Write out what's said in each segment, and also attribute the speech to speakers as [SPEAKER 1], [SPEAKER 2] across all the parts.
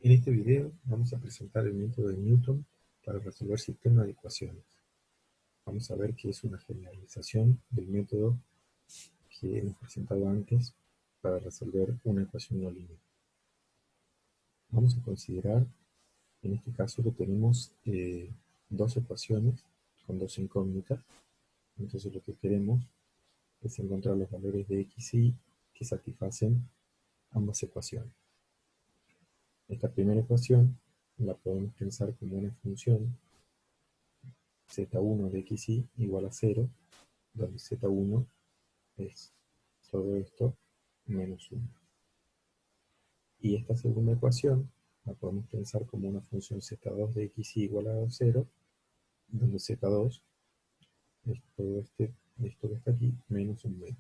[SPEAKER 1] En este video vamos a presentar el método de Newton para resolver sistemas de ecuaciones. Vamos a ver que es una generalización del método que hemos presentado antes para resolver una ecuación no lineal. Vamos a considerar, en este caso, que tenemos dos ecuaciones con dos incógnitas. Entonces lo que queremos es encontrar los valores de x y y que satisfacen ambas ecuaciones. Esta primera ecuación la podemos pensar como una función z1 de xy igual a 0, donde z1 es todo esto menos 1. Y esta segunda ecuación la podemos pensar como una función z2 de xy igual a 0, donde z2 es todo esto que está aquí menos un medio.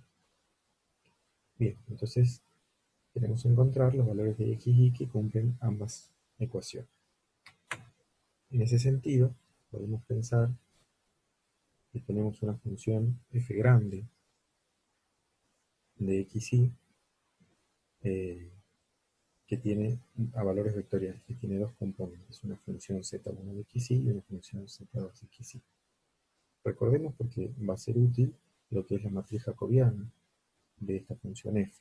[SPEAKER 1] Bien, entonces queremos encontrar los valores de x y y que cumplen ambas ecuaciones. En ese sentido, podemos pensar que tenemos una función f grande de xy que tiene a valores vectoriales, que tiene dos componentes, una función z1 de xy y una función z2 de xy. Recordemos porque va a ser útil lo que es la matriz jacobiana de esta función f.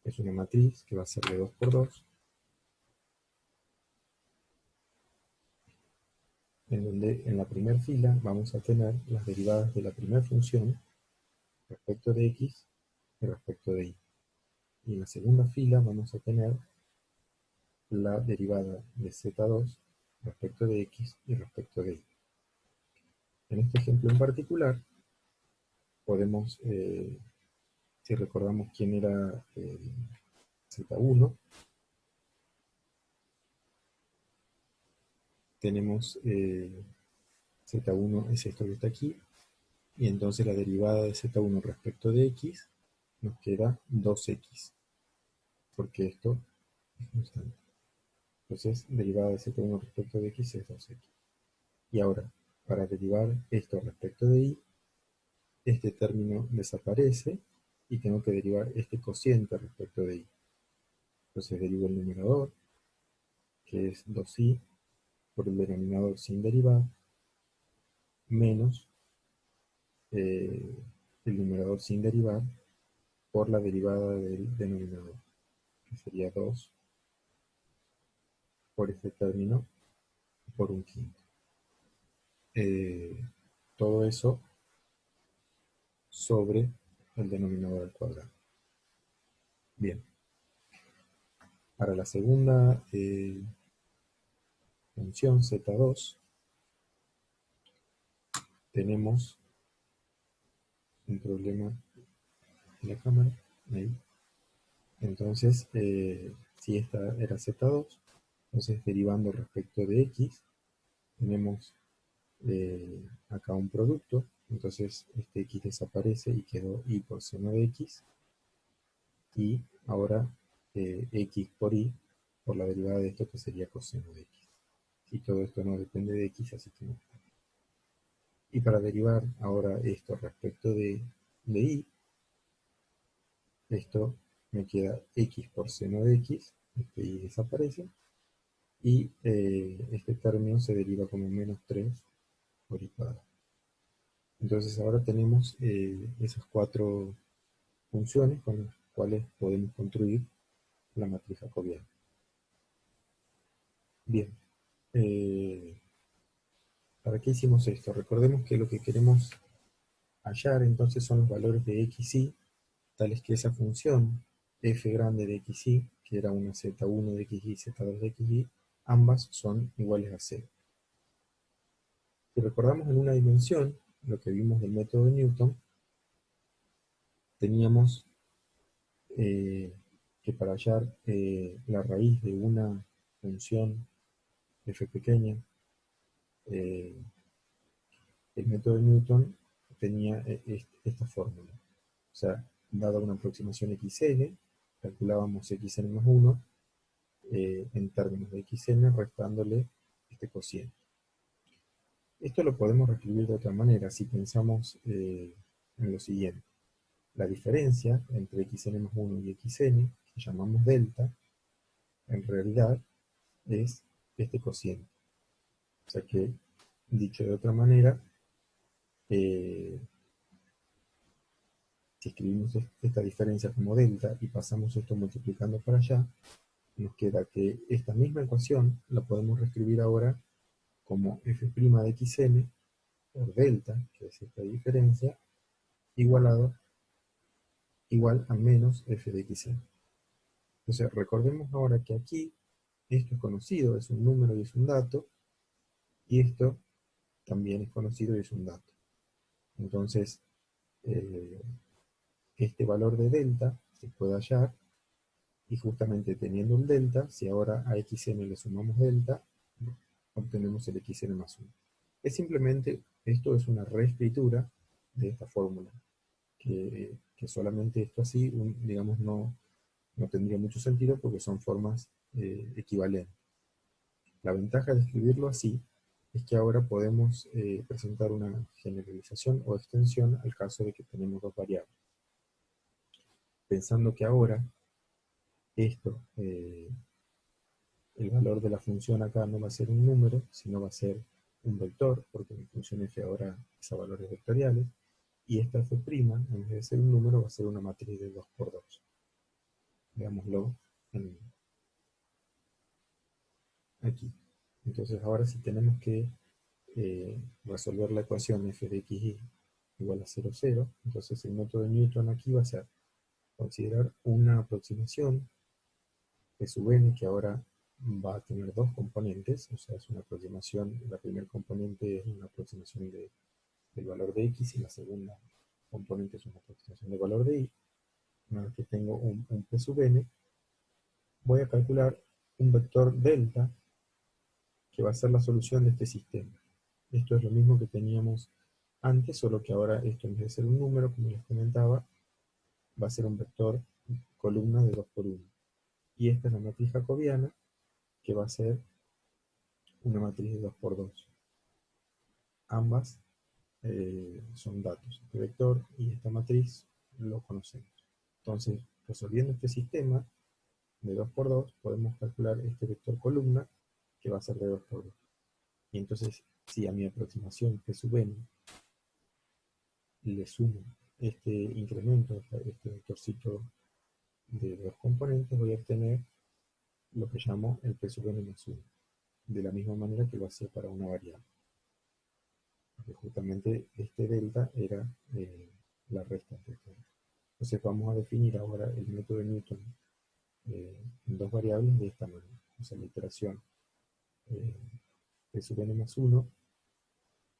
[SPEAKER 1] Es una matriz que va a ser de 2 por 2, en donde en la primera fila vamos a tener las derivadas de la primera función respecto de x y respecto de y. Y en la segunda fila vamos a tener la derivada de z2 respecto de x y respecto de y. En este ejemplo en particular, podemos, si recordamos quién era z1, tenemos z1 es esto que está aquí, y entonces la derivada de z1 respecto de x nos queda 2x, porque esto es constante. Entonces, derivada de z1 respecto de x es 2x. Y ahora, para derivar esto respecto de y, este término desaparece y tengo que derivar este cociente respecto de y. Entonces derivo el numerador, que es 2y, por el denominador sin derivar, menos el numerador sin derivar por la derivada del denominador, que sería 2 por este término por un quinto. Todo eso sobre el denominador al cuadrado. Bien, para la segunda función z2 tenemos un problema en la cámara, ahí. Entonces, si esta era z2, entonces derivando respecto de x, tenemos acá un producto, entonces este x desaparece y quedó y por seno de x, y ahora x por y, por la derivada de esto que sería coseno de x. Y todo esto no depende de x, así que no está. Y para derivar ahora esto respecto de y, esto me queda x por seno de x, este y desaparece, y este término se deriva como menos 3 por y cuadrado. Entonces ahora tenemos esas cuatro funciones con las cuales podemos construir la matriz jacobiana. Bien, ¿para qué hicimos esto? Recordemos que lo que queremos hallar entonces son los valores de x y, tales que esa función f grande de x y, que era una z1 de x y, z2 de x y, ambas son iguales a 0. Si recordamos en una dimensión, lo que vimos del método de Newton, teníamos que para hallar la raíz de una función f pequeña, el método de Newton tenía esta fórmula. O sea, dada una aproximación xn, calculábamos xn más 1 en términos de xn restándole este cociente. Esto lo podemos reescribir de otra manera si pensamos en lo siguiente. La diferencia entre xn más 1 y xn, que llamamos delta, en realidad es este cociente. O sea que, dicho de otra manera, si escribimos esta diferencia como delta y pasamos esto multiplicando para allá, nos queda que esta misma ecuación la podemos reescribir ahora como f' de xn por delta, que es esta diferencia, igual a menos f de xn. Entonces recordemos ahora que aquí esto es conocido, es un número y es un dato, y esto también es conocido y es un dato. Entonces, eh, este valor de delta se puede hallar, y justamente teniendo un delta, si ahora a xn le sumamos delta, obtenemos el xn más 1. Es simplemente, esto es una reescritura de esta fórmula, que solamente esto así, digamos, no tendría mucho sentido porque son formas equivalentes. La ventaja de escribirlo así es que ahora podemos presentar una generalización o extensión al caso de que tenemos dos variables. Pensando que ahora esto, el valor de la función acá no va a ser un número, sino va a ser un vector, porque mi función f ahora es a valores vectoriales, y esta f', en vez de ser un número, va a ser una matriz de 2 por 2. Veámoslo aquí. Entonces ahora si tenemos que resolver la ecuación f de xy igual a 0, 0, entonces el método de Newton aquí va a ser considerar una aproximación P sub n, que ahora va a tener dos componentes, o sea, es una aproximación, la primera componente es una aproximación del valor de x y la segunda componente es una aproximación del valor de y. Una vez que tengo un P sub n, voy a calcular un vector delta que va a ser la solución de este sistema. Esto es lo mismo que teníamos antes, solo que ahora esto en vez de ser un número, como les comentaba, va a ser un vector columna de 2 por 1. Y esta es la matriz jacobiana, que va a ser una matriz de 2 por 2. Ambas son datos. Este vector y esta matriz lo conocemos. Entonces, resolviendo este sistema de 2 por 2, podemos calcular este vector columna, que va a ser de 2 por 2. Y entonces, si a mi aproximación P sub n le sumo este incremento, este vectorcito de dos componentes, voy a obtener lo que llamo el P sub n más 1, de la misma manera que lo hacía para una variable. Porque justamente este delta era la resta de todo. Entonces vamos a definir ahora el método de Newton en dos variables de esta manera. O sea, la iteración eh, P sub n más 1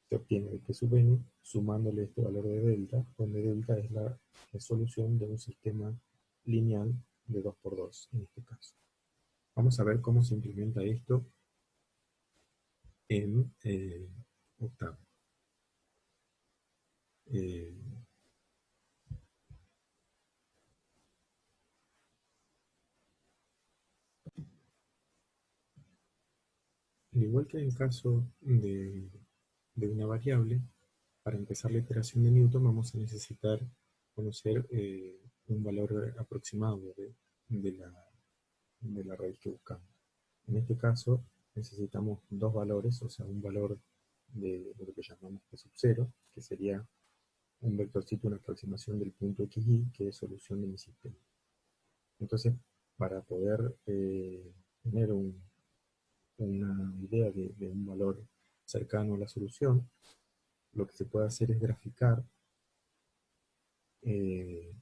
[SPEAKER 1] se obtiene el P sub n sumándole este valor de delta, donde delta es la resolución de un sistema lineal de 2 por 2 en este caso. Vamos a ver cómo se implementa esto en octavo. Eh, al igual que en el caso de una variable, para empezar la iteración de Newton vamos a necesitar conocer un valor aproximado de la raíz que buscamos. En este caso necesitamos dos valores, o sea, un valor de lo que llamamos P sub 0, que sería un vectorcito, una aproximación del punto xy, que es solución de mi sistema. Entonces, para poder tener una idea de un valor cercano a la solución, lo que se puede hacer es graficar eh,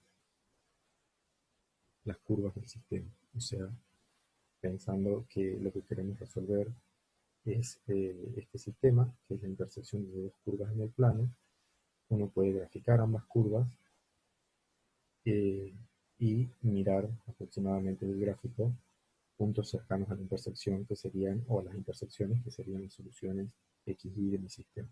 [SPEAKER 1] las curvas del sistema. O sea, pensando que lo que queremos resolver es este sistema, que es la intersección de dos curvas en el plano. Uno puede graficar ambas curvas eh, y mirar aproximadamente el gráfico puntos cercanos a la intersección que serían, o a las intersecciones que serían las soluciones x y de mi sistema.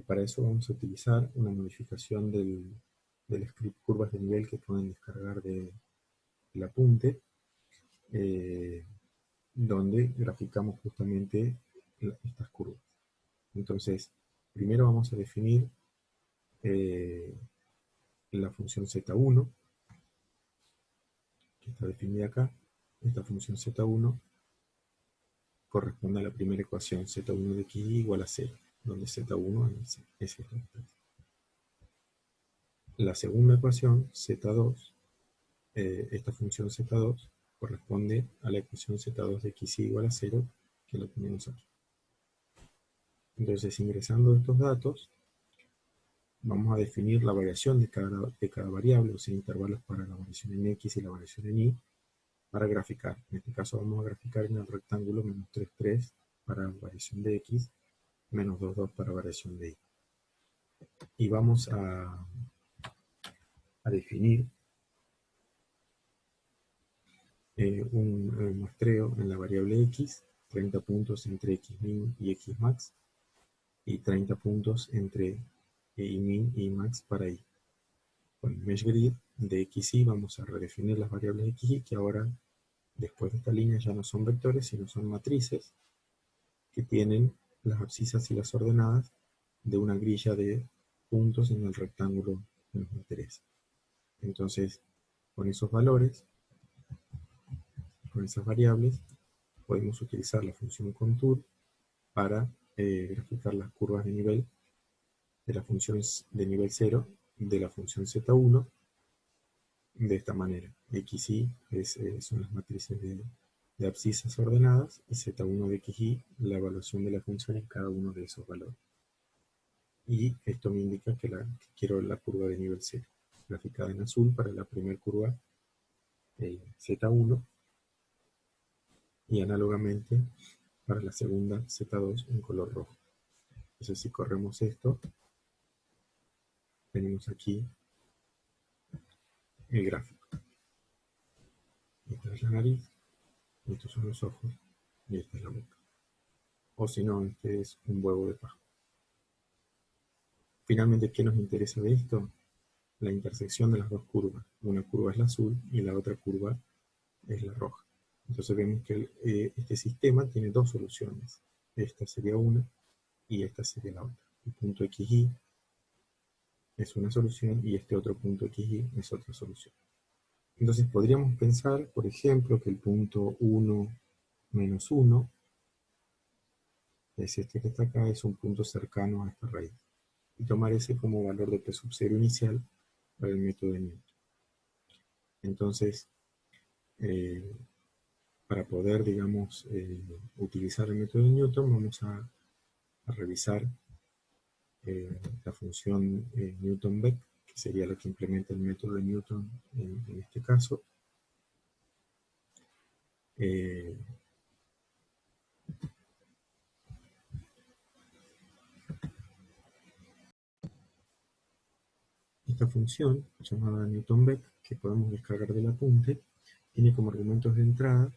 [SPEAKER 1] Para eso vamos a utilizar una modificación del script curvas de nivel que pueden descargar del apunte, eh, donde graficamos justamente estas curvas. Entonces, primero vamos a definir eh, la función z1, que está definida acá. Esta función z1 corresponde a la primera ecuación, z1 de xy igual a 0, donde z1 es esta. La segunda ecuación, z2, esta función z2 corresponde a la ecuación z2 de xy igual a 0, que lo tenemos aquí. Entonces, ingresando estos datos, vamos a definir la variación de cada variable, o sea, intervalos para la variación en x y la variación en y, para graficar. En este caso vamos a graficar en el rectángulo menos 3, 3 para variación de x, menos 2, 2 para variación de y. Y vamos a definir un muestreo en la variable x, 30 puntos entre xmin y xmax, y 30 puntos entre min y max para y. Con el mesh grid de xy vamos a redefinir las variables xy, que ahora, después de esta línea, ya no son vectores, sino son matrices que tienen las abscisas y las ordenadas de una grilla de puntos en el rectángulo que nos interesa. Entonces, con esos valores, con esas variables, podemos utilizar la función contour para graficar las curvas de nivel de la función de nivel 0 de la función z1 de esta manera. xy son las matrices de abscisas ordenadas y z1 de xy la evaluación de la función en cada uno de esos valores. Y esto me indica que quiero la curva de nivel 0, graficada en azul para la primera curva z1 y análogamente para la segunda z2 en color rojo. Entonces, si corremos esto, tenemos aquí el gráfico. Esta es la nariz, estos son los ojos y esta es la boca. O si no, este es un huevo de paja. Finalmente, ¿qué nos interesa de esto? La intersección de las dos curvas. Una curva es la azul y la otra curva es la roja. Entonces vemos que este sistema tiene dos soluciones. Esta sería una y esta sería la otra. El punto xy es una solución y este otro punto xy es otra solución. Entonces podríamos pensar, por ejemplo, que el punto 1 menos 1, es este que está acá, es un punto cercano a esta raíz. Y tomar ese como valor de P sub 0 inicial para el método de Newton. Entonces, para poder, digamos, utilizar el método de Newton, vamos a revisar la función Newton-Beck, que sería la que implementa el método de Newton en este caso. Esta función, llamada Newton-Beck, que podemos descargar del apunte, tiene como argumentos de entrada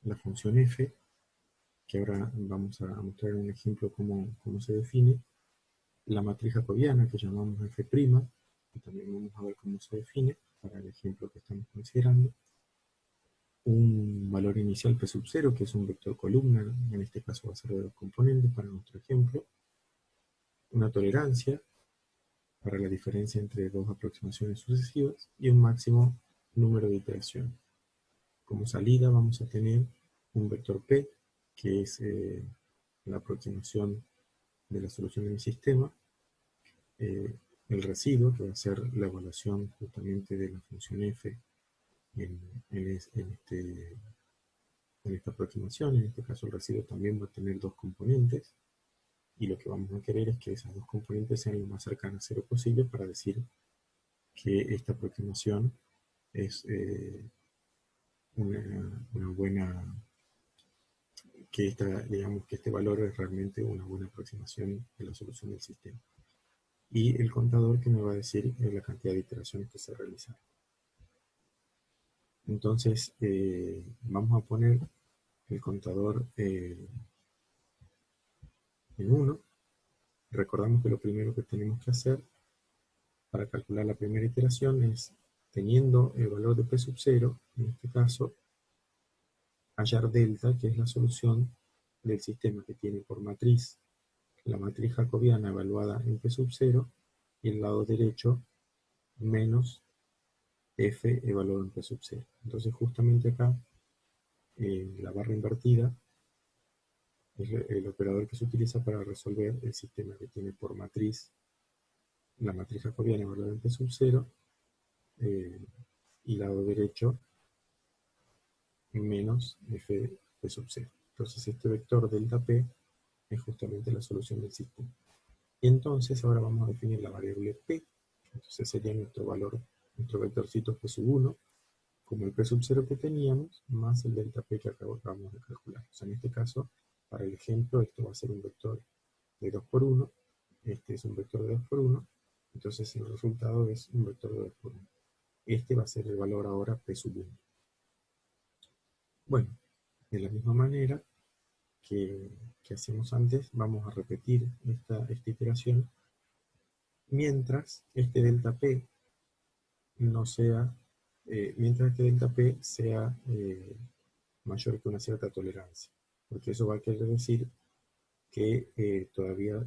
[SPEAKER 1] la función f, que ahora vamos a mostrar un ejemplo cómo se define, la matriz jacobiana, que llamamos f', que también vamos a ver cómo se define para el ejemplo que estamos considerando, un valor inicial P sub 0, que es un vector columna, en este caso va a ser de dos componentes para nuestro ejemplo, una tolerancia para la diferencia entre dos aproximaciones sucesivas y un máximo número de iteraciones. Como salida vamos a tener un vector P, que es la aproximación de la solución de mi sistema, el residuo, que va a ser la evaluación justamente de la función f en esta aproximación. En este caso el residuo también va a tener dos componentes, y lo que vamos a querer es que esas dos componentes sean lo más cercanas a cero posible para decir que esta aproximación es una buena, digamos que este valor es realmente una buena aproximación de la solución del sistema. Y el contador, que me va a decir la cantidad de iteraciones que se realizaron. Entonces, vamos a poner el contador en 1. Recordamos que lo primero que tenemos que hacer para calcular la primera iteración es, teniendo el valor de P sub 0, en este caso, hallar delta, que es la solución del sistema que tiene por matriz la matriz jacobiana evaluada en P sub 0 y el lado derecho menos f evaluado en P sub 0. Entonces justamente acá la barra invertida es el operador que se utiliza para resolver el sistema que tiene por matriz la matriz jacobiana valor en P sub 0 y lado derecho menos f de P sub 0. Entonces este vector delta P es justamente la solución del sistema. Y entonces ahora vamos a definir la variable P, entonces sería nuestro valor, nuestro vectorcito P sub 1, como el P sub 0 que teníamos, más el delta P que acabamos de calcular. O sea, en este caso, para el ejemplo, esto va a ser un vector de 2 por 1, este es un vector de 2 por 1, entonces el resultado es un vector de 2 por 1. Este va a ser el valor ahora P sub 1. Bueno, de la misma manera que hacíamos antes, vamos a repetir esta iteración mientras este delta P no sea, mientras este delta P sea mayor que una cierta tolerancia, porque eso va a querer decir que todavía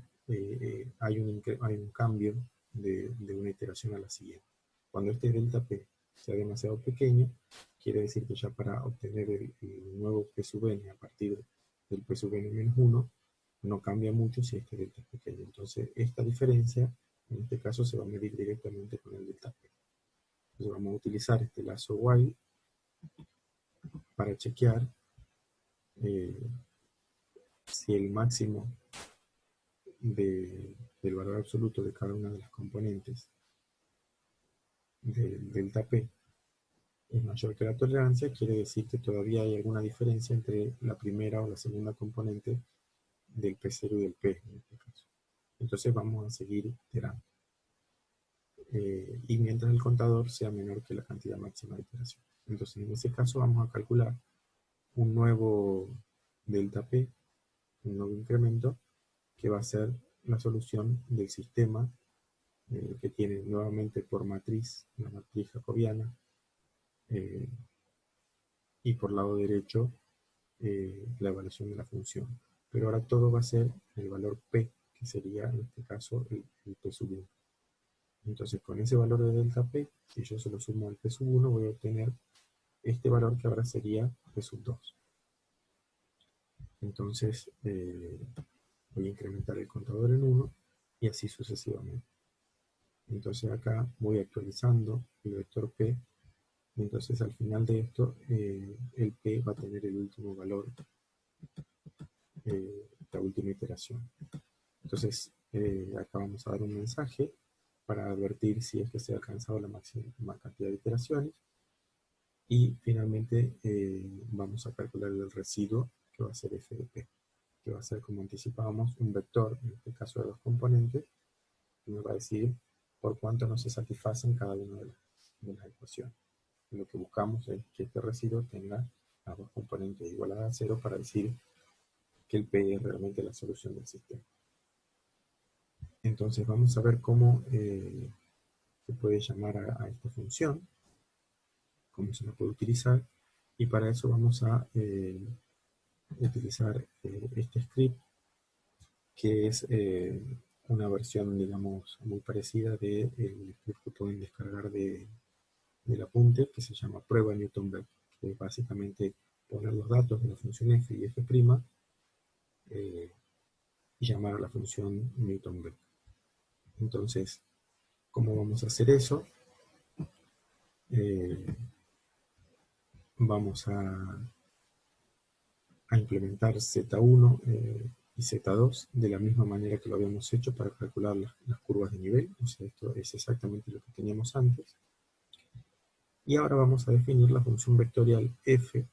[SPEAKER 1] hay un cambio de una iteración a la siguiente. Cuando este delta P sea demasiado pequeño, quiere decir que ya para obtener el nuevo P sub n a partir del P sub n menos 1, no cambia mucho si este delta es pequeño. Entonces esta diferencia, en este caso, se va a medir directamente con el delta P. Entonces vamos a utilizar este lazo while para chequear si el máximo del valor absoluto de cada una de las componentes del delta P es mayor que la tolerancia, quiere decir que todavía hay alguna diferencia entre la primera o la segunda componente del P0 y del P en este caso. Entonces vamos a seguir iterando. Y mientras el contador sea menor que la cantidad máxima de iteración. Entonces en ese caso vamos a calcular un nuevo delta P, un nuevo incremento, que va a ser la solución del sistema que tiene nuevamente por matriz, la matriz jacobiana, y por lado derecho la evaluación de la función. Pero ahora todo va a ser el valor P, que sería en este caso el P sub 1. Entonces con ese valor de delta P, si yo se lo sumo al P sub 1, voy a obtener este valor que ahora sería P sub 2. Entonces voy a incrementar el contador en 1 y así sucesivamente. Entonces acá voy actualizando el vector P, y entonces al final de esto el P va a tener el último valor, la última iteración. Entonces acá vamos a dar un mensaje para advertir si es que se ha alcanzado la máxima cantidad de iteraciones, y finalmente vamos a calcular el residuo, que va a ser f de P, que va a ser, como anticipábamos, un vector, en este caso de dos componentes, que nos va a decir por cuánto no se satisfacen cada una de las ecuaciones. Y lo que buscamos es que este residuo tenga las dos componentes igualadas a 0 para decir que el P es realmente la solución del sistema. Entonces vamos a ver cómo se puede llamar a esta función, cómo se la puede utilizar, y para eso vamos a utilizar este script, que es una versión, digamos, muy parecida del script que pueden descargar del apunte, que se llama prueba Newton-Beck, que es básicamente poner los datos de la función f y f' y llamar a la función Newton-Beck. Entonces, ¿cómo vamos a hacer eso? Vamos a implementar Z1 y Z2 de la misma manera que lo habíamos hecho para calcular las curvas de nivel. O sea, esto es exactamente lo que teníamos antes. Y ahora vamos a definir la función vectorial f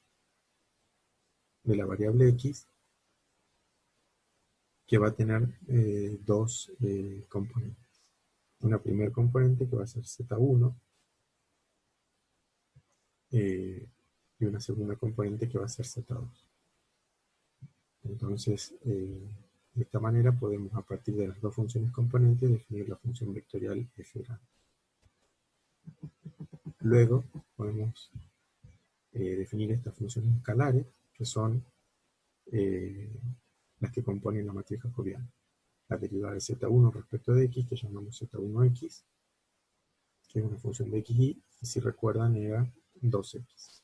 [SPEAKER 1] de la variable x, que va a tener dos componentes. Una primer componente que va a ser Z1 y una segunda componente que va a ser Z2. Entonces, de esta manera podemos, a partir de las dos funciones componentes, definir la función vectorial f grande. Luego podemos definir estas funciones escalares, que son las que componen la matriz jacobiana. La derivada de z1 respecto de x, que llamamos z1x, que es una función de xy, y si recuerdan era 2x.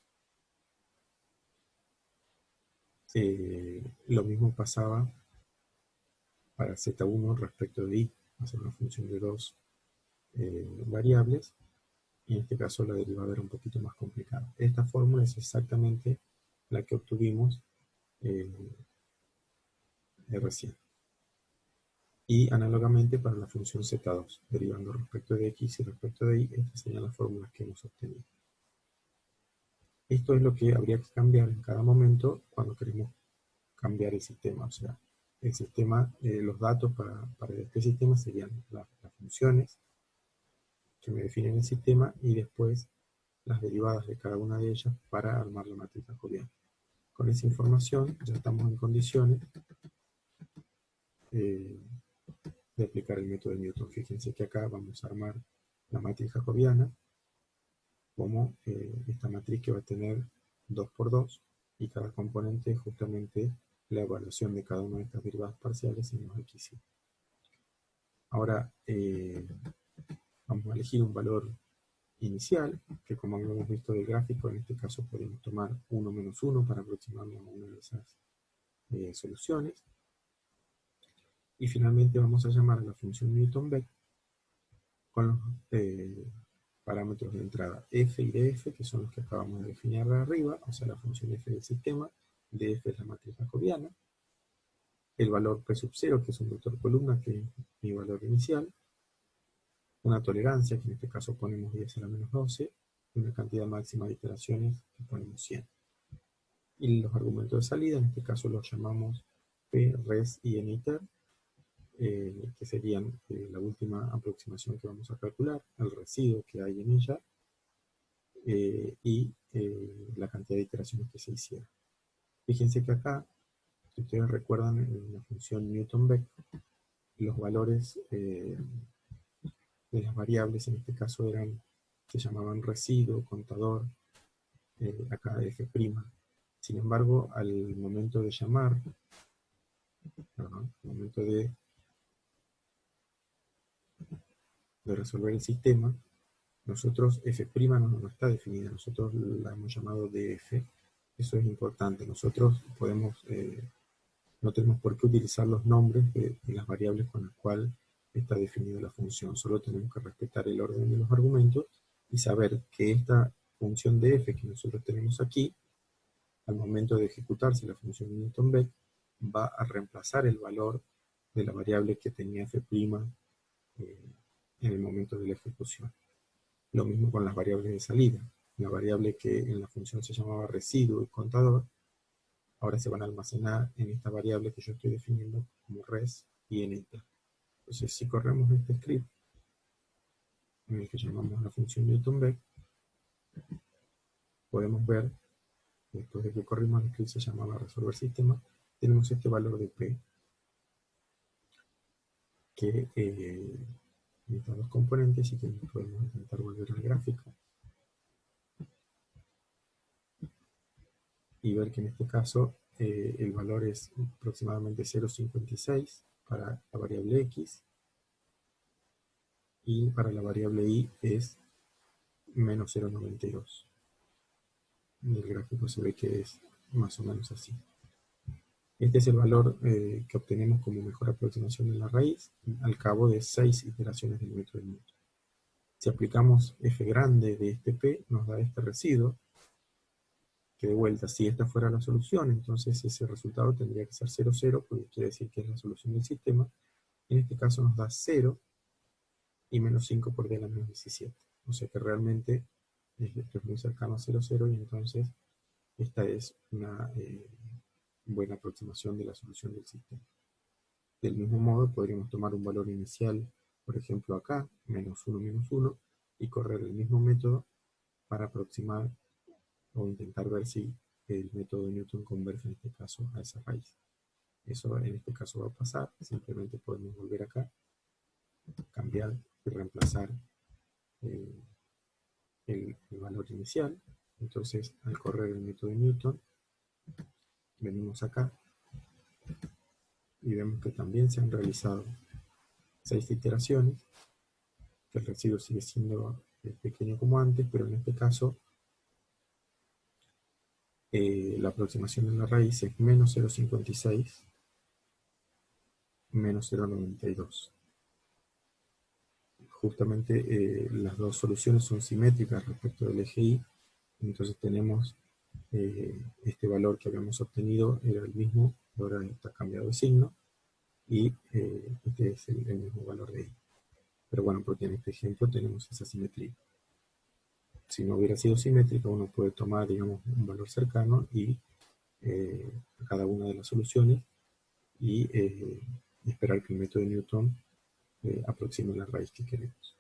[SPEAKER 1] Lo mismo pasaba para z1 respecto de i, hacer una función de dos variables, y en este caso la derivada era un poquito más complicada. Esta fórmula es exactamente la que obtuvimos recién. Y análogamente para la función z2, derivando respecto de x y respecto de y, estas serían las fórmulas que hemos obtenido. Esto es lo que habría que cambiar en cada momento cuando queremos cambiar el sistema. O sea, el sistema, los datos para este sistema serían las funciones que me definen el sistema y después las derivadas de cada una de ellas para armar la matriz jacobiana. Con esa información ya estamos en condiciones de aplicar el método de Newton. Fíjense que acá vamos a armar la matriz jacobiana como esta matriz que va a tener 2 por 2 y cada componente es justamente la evaluación de cada una de estas derivadas parciales en los x. Ahora vamos a elegir un valor inicial, que como hemos visto del gráfico, en este caso podemos tomar 1 menos 1 para aproximarnos a una de esas soluciones. Y finalmente vamos a llamar a la función Newton-Beck con los parámetros de entrada f y df, que son los que acabamos de definir arriba, o sea, la función f del sistema, df es la matriz jacobiana, el valor p sub 0, que es un vector columna, que es mi valor inicial, una tolerancia, que en este caso ponemos 10 a la menos 12, y una cantidad máxima de iteraciones, que ponemos 100. Y los argumentos de salida, en este caso los llamamos p, res y niter, que serían la última aproximación que vamos a calcular, el residuo que hay en ella, y la cantidad de iteraciones que se hicieron. Fíjense que acá, si ustedes recuerdan en la función Newton-Beck, los valores de las variables en este caso se llamaban residuo, contador, acá f'. Sin embargo, al momento de llamar, al momento de resolver el sistema, nosotros f' no está definida, nosotros la hemos llamado df. Eso es importante. Nosotros no tenemos por qué utilizar los nombres de las variables con las cuales está definida la función. Solo tenemos que respetar el orden de los argumentos y saber que esta función de f que nosotros tenemos aquí, al momento de ejecutarse la función Newton-Beck, va a reemplazar el valor de la variable que tenía f' en el momento de la ejecución. Lo mismo con las variables de salida. La variable que en la función se llamaba residuo y contador, ahora se van a almacenar en esta variable que yo estoy definiendo como res y niter. Entonces, si corremos este script, en el que llamamos la función Newton-Beck, podemos ver, después de que corrimos el script se llamaba resolver sistema, tenemos este valor de P, que estas dos componentes, y que podemos intentar volver al gráfico y ver que en este caso el valor es aproximadamente 0,56 para la variable x, y para la variable y es menos 0,92. En el gráfico se ve que es más o menos así. Este es el valor que obtenemos como mejor aproximación de la raíz al cabo de 6 iteraciones del método de Newton. Si aplicamos f grande de este p, nos da este residuo, que de vuelta, si esta fuera la solución, entonces ese resultado tendría que ser 0, 0, porque quiere decir que es la solución del sistema. En este caso nos da 0 y menos 5 por d a la menos 17. O sea que realmente esto es muy cercano a 0, 0, y entonces esta es una buena aproximación de la solución del sistema. Del mismo modo, podríamos tomar un valor inicial, por ejemplo acá, menos 1, y correr el mismo método para aproximar o intentar ver si el método de Newton converge en este caso a esa raíz. Eso en este caso va a pasar, simplemente podemos volver acá, cambiar y reemplazar el valor inicial. Entonces, al correr el método de Newton, venimos acá y vemos que también se han realizado 6 iteraciones, que el residuo sigue siendo pequeño como antes, pero en este caso la aproximación de la raíz es menos 0,56 menos 0,92. Justamente las dos soluciones son simétricas respecto del eje Y, entonces tenemos este valor que habíamos obtenido era el mismo, ahora está cambiado de signo, y este es el mismo valor de Y. Pero bueno, porque en este ejemplo tenemos esa simetría. Si no hubiera sido simétrica, uno puede tomar, digamos, un valor cercano y a cada una de las soluciones y esperar que el método de Newton aproxime la raíz que queremos.